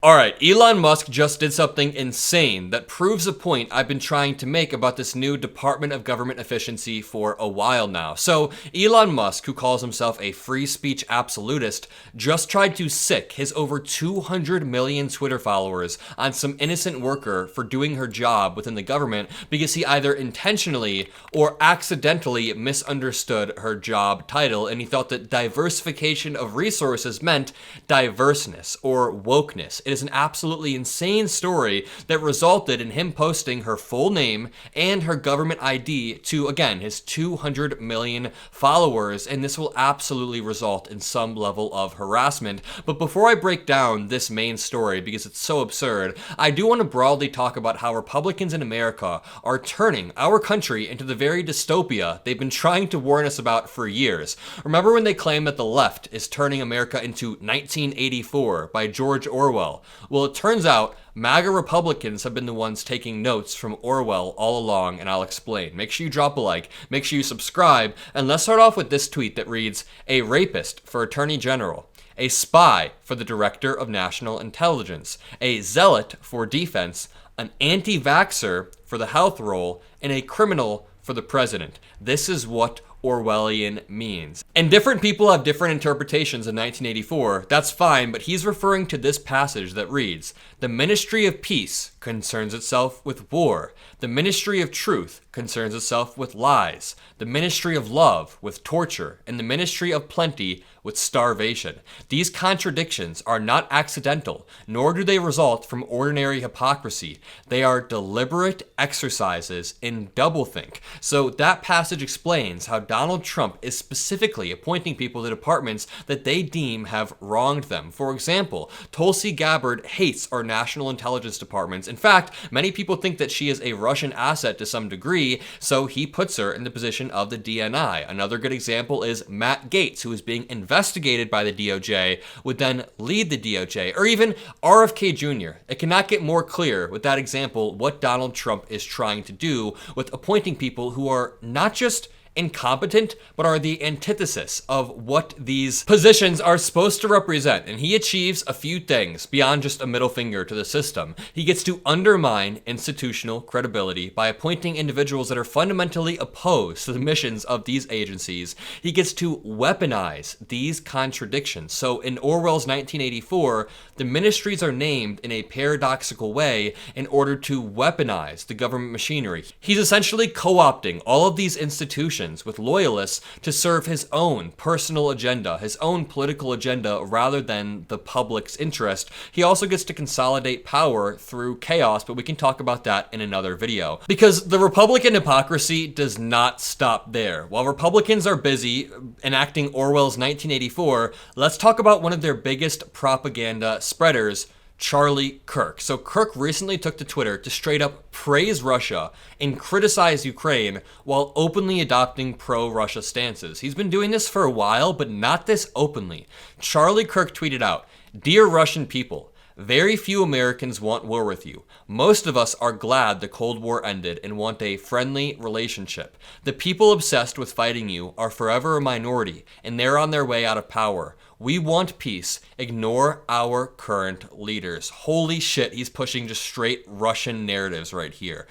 Alright, Elon Musk just did something insane that proves a point I've been trying to make about this new Department of Government Efficiency for a while now. So, Elon Musk, who calls himself a free speech absolutist, just tried to sick his over 200 million Twitter followers on some innocent worker for doing her job within the government because he either intentionally or accidentally misunderstood her job title, and he thought that diversification of resources meant diverseness or wokeness. It is an absolutely insane story that resulted in him posting her full name and her government ID to, again, his 200 million followers, and this will absolutely result in some level of harassment. But before I break down this main story, because it's so absurd, I do want to broadly talk about how Republicans in America are turning our country into the very dystopia they've been trying to warn us about for years. Remember when they claim that the left is turning America into 1984 by George Orwell? Well, it turns out MAGA Republicans have been the ones taking notes from Orwell all along, and I'll explain. Make sure you drop a like, make sure you subscribe, and let's start off with this tweet that reads, "A rapist for Attorney General, a spy for the Director of National Intelligence, a zealot for defense, an anti-vaxxer for the health role, and a criminal for the president." This is what Orwellian means. And different people have different interpretations of 1984. That's fine, but he's referring to this passage that reads, "The Ministry of Peace concerns itself with war. The Ministry of Truth concerns itself with lies. The Ministry of Love with torture. And the Ministry of Plenty with starvation. These contradictions are not accidental, nor do they result from ordinary hypocrisy. They are deliberate exercises in doublethink." So that passage explains how Donald Trump is specifically appointing people to departments that they deem have wronged them. For example, Tulsi Gabbard hates our national intelligence departments. In fact, many people think that she is a Russian asset to some degree, so he puts her in the position of the DNI. Another good example is Matt Gaetz, who is being investigated by the DOJ, would then lead the DOJ, or even RFK Jr. It cannot get more clear with that example what Donald Trump is trying to do with appointing people who are not just incompetent, but are the antithesis of what these positions are supposed to represent. And he achieves a few things beyond just a middle finger to the system. He gets to undermine institutional credibility by appointing individuals that are fundamentally opposed to the missions of these agencies. He gets to weaponize these contradictions. So in Orwell's 1984, the ministries are named in a paradoxical way in order to weaponize the government machinery. He's essentially co-opting all of these institutions with loyalists to serve his own personal agenda, his own political agenda, rather than the public's interest. He also gets to consolidate power through chaos, but we can talk about that in another video. Because the Republican hypocrisy does not stop there. While Republicans are busy enacting Orwell's 1984, let's talk about one of their biggest propaganda spreaders, Charlie Kirk. So Kirk recently took to Twitter to straight up praise Russia and criticize Ukraine while openly adopting pro-Russia stances. He's been doing this for a while, but not this openly. Charlie Kirk tweeted out, "Dear Russian people, very few Americans want war with you. Most of us are glad the Cold War ended and want a friendly relationship. The people obsessed with fighting you are forever a minority, and they're on their way out of power. We want peace. Ignore our current leaders." Holy shit, he's pushing just straight Russian narratives right here.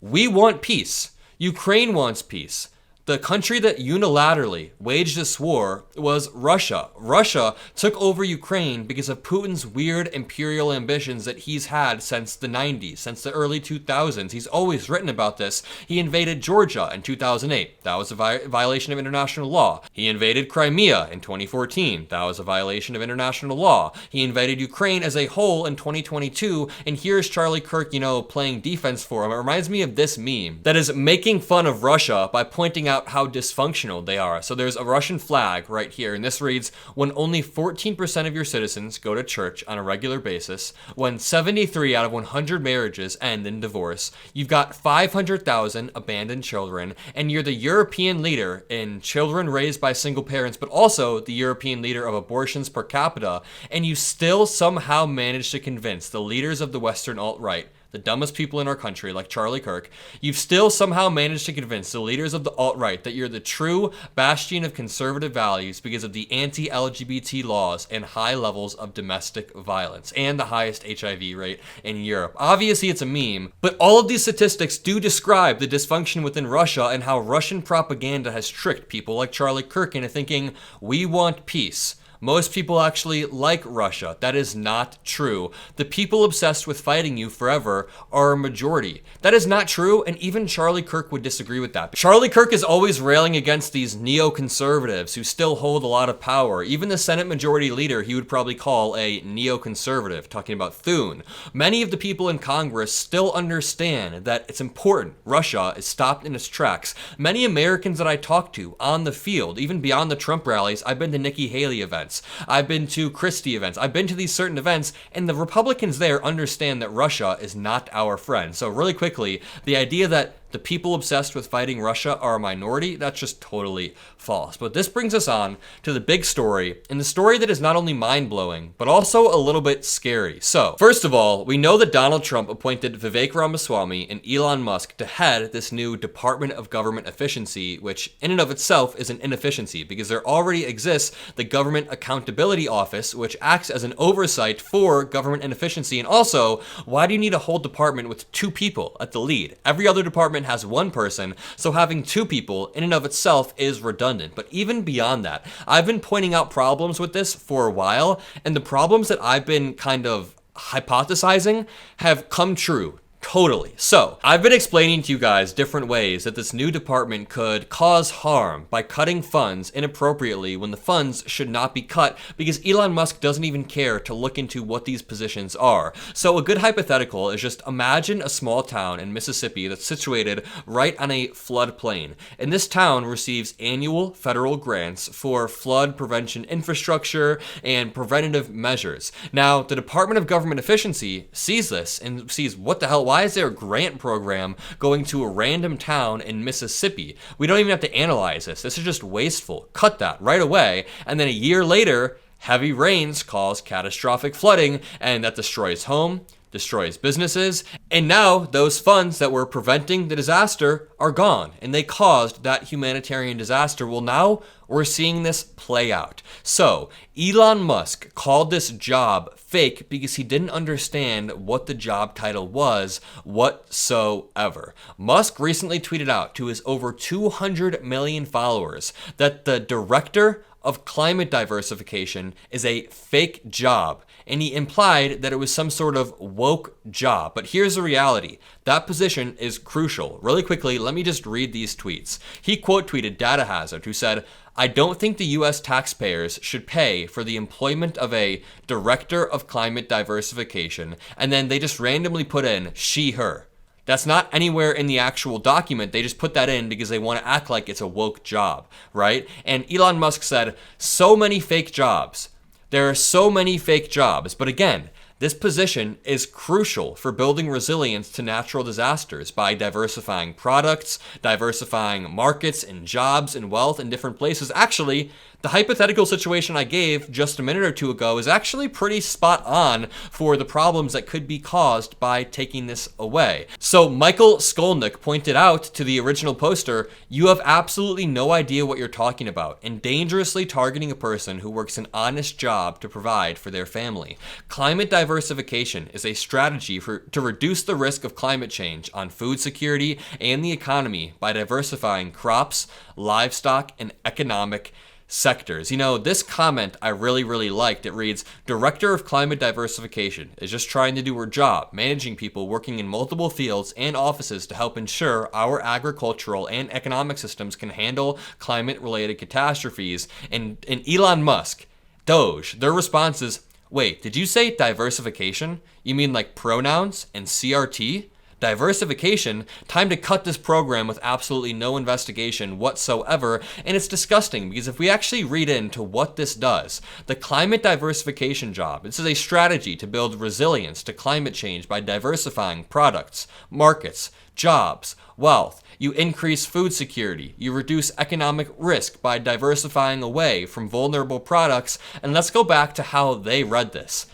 We want peace. Ukraine wants peace. The country that unilaterally waged this war was Russia. Russia took over Ukraine because of Putin's weird imperial ambitions that he's had since the 90s, since the early 2000s. He's always written about this. He invaded Georgia in 2008. That was a violation of international law. He invaded Crimea in 2014. That was a violation of international law. He invaded Ukraine as a whole in 2022, and here's Charlie Kirk, playing defense for him. It reminds me of this meme that is making fun of Russia by pointing out how dysfunctional they are. So there's a Russian flag right here, and this reads, "When only 14% of your citizens go to church on a regular basis, when 73 out of 100 marriages end in divorce, you've got 500,000 abandoned children, and you're the European leader in children raised by single parents, but also the European leader of abortions per capita, and you still somehow manage to convince the leaders of the Western alt-right the dumbest people in our country, like Charlie Kirk, you've still somehow managed to convince the leaders of the alt-right that you're the true bastion of conservative values because of the anti-LGBT laws and high levels of domestic violence and the highest HIV rate in Europe. Obviously, it's a meme, but all of these statistics do describe the dysfunction within Russia and how Russian propaganda has tricked people like Charlie Kirk into thinking, we want peace. Most people actually like Russia. That is not true. The people obsessed with fighting you forever are a majority. That is not true, and even Charlie Kirk would disagree with that. Charlie Kirk is always railing against these neoconservatives who still hold a lot of power. Even the Senate Majority Leader he would probably call a neoconservative, talking about Thune. Many of the people in Congress still understand that it's important Russia is stopped in its tracks. Many Americans that I talk to on the field, even beyond the Trump rallies, I've been to Nikki Haley events. I've been to Christie events. I've been to these certain events, and the Republicans there understand that Russia is not our friend. So really quickly, the idea that the people obsessed with fighting Russia are a minority, that's just totally false. But this brings us on to the big story, and the story that is not only mind-blowing, but also a little bit scary. So, first of all, we know that Donald Trump appointed Vivek Ramaswamy and Elon Musk to head this new Department of Government Efficiency, which in and of itself is an inefficiency, because there already exists the Government Accountability Office, which acts as an oversight for government inefficiency. And also, why do you need a whole department with 2 people at the lead? Every other department has 1 person, so having 2 people in and of itself is redundant. But even beyond that, I've been pointing out problems with this for a while, and the problems that I've been kind of hypothesizing have come true. Totally. So, I've been explaining to you guys different ways that this new department could cause harm by cutting funds inappropriately when the funds should not be cut because Elon Musk doesn't even care to look into what these positions are. So, a good hypothetical is just imagine a small town in Mississippi that's situated right on a floodplain. And this town receives annual federal grants for flood prevention infrastructure and preventative measures. Now, the Department of Government Efficiency sees this and sees, what the hell? Why is there a grant program going to a random town in Mississippi? We don't even have to analyze this. This is just wasteful. Cut that right away. And then a year later, heavy rains cause catastrophic flooding, and that destroys home, destroys businesses, and now those funds that were preventing the disaster are gone, and they caused that humanitarian disaster. Well, now we're seeing this play out. So, Elon Musk called this job fake because he didn't understand what the job title was whatsoever. Musk recently tweeted out to his over 200 million followers that the Director of Climate Diversification is a fake job, and he implied that it was some sort of woke job. But here's the reality. That position is crucial. Really quickly, let me just read these tweets. He quote tweeted Data Hazard, who said, "I don't think the US taxpayers should pay for the employment of a Director of Climate Diversification," and then they just randomly put in she, her. That's not anywhere in the actual document. They just put that in because they want to act like it's a woke job, right? And Elon Musk said, so many fake jobs. There are so many fake jobs. But again, this position is crucial for building resilience to natural disasters by diversifying products, diversifying markets and jobs and wealth in different places. Actually, the hypothetical situation I gave just a minute or two ago is actually pretty spot on for the problems that could be caused by taking this away. So Michael Skolnick pointed out to the original poster, "You have absolutely no idea what you're talking about and dangerously targeting a person who works an honest job to provide for their family. Climate diversification is a strategy to reduce the risk of climate change on food security and the economy by diversifying crops, livestock, and economic sectors." You know, this comment I really liked. It reads, "Director of Climate Diversification is just trying to do her job, managing people working in multiple fields and offices to help ensure our agricultural and economic systems can handle climate-related catastrophes." And Elon Musk, Doge, their response is, "Wait, did you say diversification? You mean like pronouns and CRT? Diversification? Time to cut this program with absolutely no investigation whatsoever." And it's disgusting because if we actually read into what this does, the climate diversification job, this is a strategy to build resilience to climate change by diversifying products, markets, jobs, wealth. You increase food security. You reduce economic risk by diversifying away from vulnerable products. And let's go back to how they read this.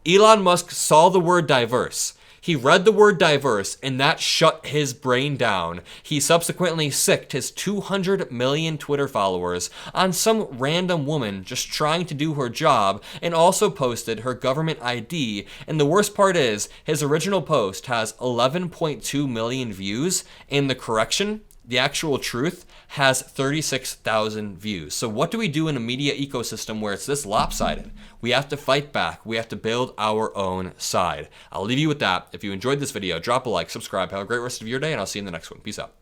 Elon Musk saw the word diverse. He read the word diverse, and that shut his brain down. He subsequently sicked his 200 million Twitter followers on some random woman just trying to do her job, and also posted her government ID. And the worst part is, his original post has 11.2 million views, and the correction, the actual truth, has 36,000 views. So what do we do in a media ecosystem where it's this lopsided? We have to fight back. We have to build our own side. I'll leave you with that. If you enjoyed this video, drop a like, subscribe, have a great rest of your day, and I'll see you in the next one. Peace out.